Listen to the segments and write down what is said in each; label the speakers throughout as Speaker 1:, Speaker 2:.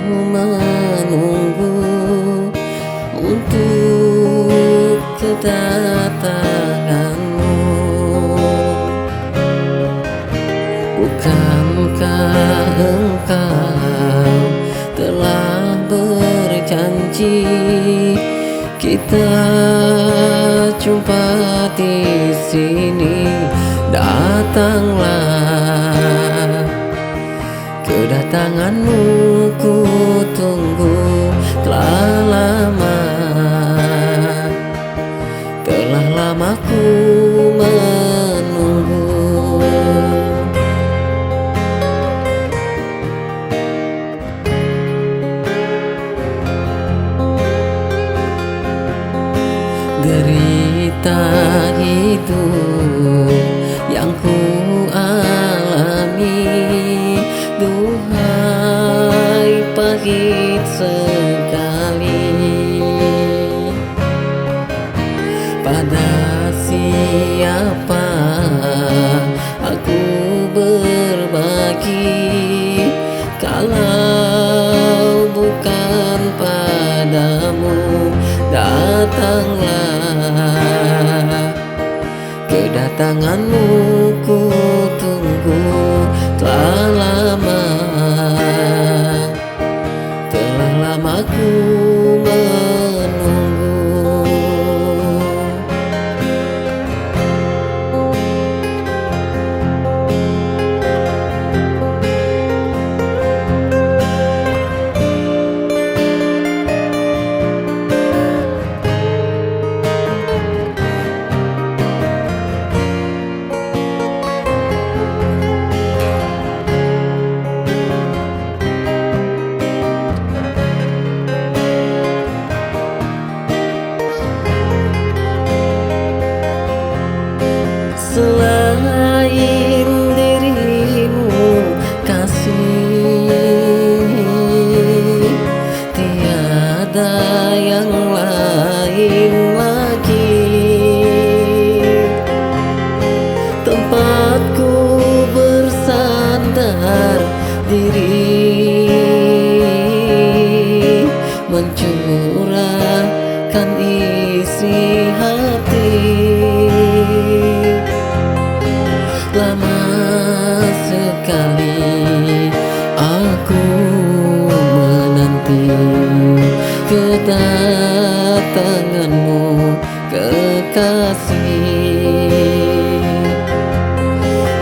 Speaker 1: menunggu untuk kedatanganmu. Bukankah engkau telah berjanji kita jumpa di sini? Datanglah, kedatanganmu ku tunggu telah lama ku menunggu. Derita hidup yang ku alami, duhai pahit sekali. Pada siapa aku berbagi kalau bukan padamu? Datanglah, kedatanganmu ku tunggu telah lama ku menunggu. Selain dirimu kasih, tiada yang lain lagi. Tempatku bersandar diri, mencurahkan isi hati. Lama sekali aku menanti kedatanganmu, kekasih.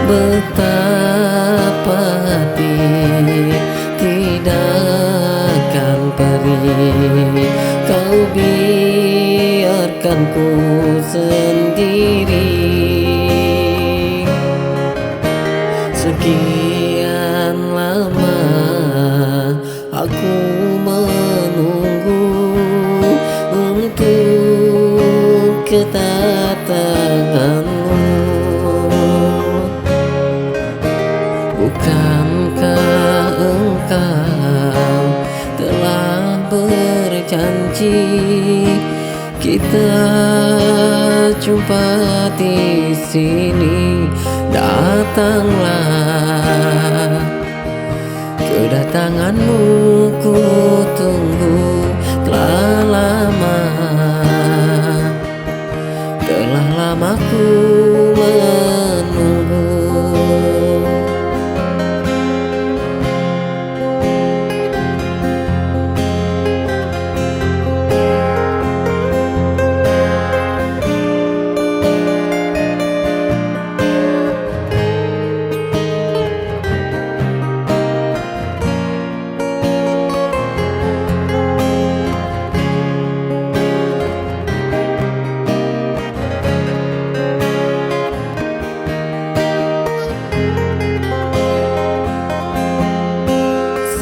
Speaker 1: Betapa hati tidak akan perih, kau biarkan ku sendiri. Sekian lama aku menunggu untuk kedatanganmu. Bukankah engkau telah berjanji kita jumpa di sini? Datanglah, kedatanganmu ku tunggu telah lama ku menunggu.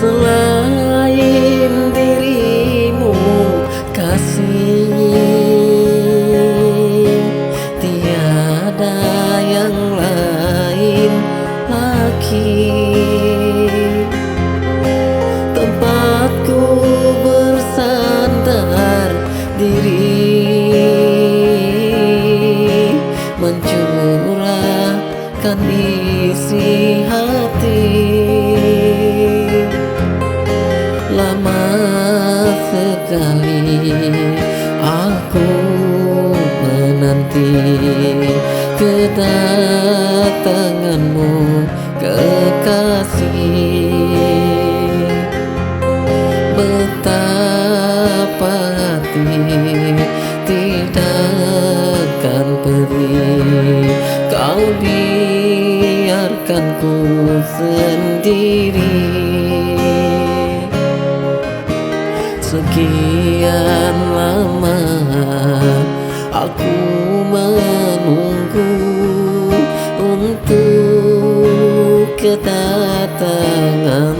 Speaker 1: Selain dirimu kasih, tiada yang lain lagi. Tempatku bersandar diri, mencurahkan isi hati. Lama sekali aku menanti kedatanganmu, kekasih. Betapa hati tidak akan pergi, kau biarkan ku sendiri. Sekian lama aku menunggu untuk kedatangan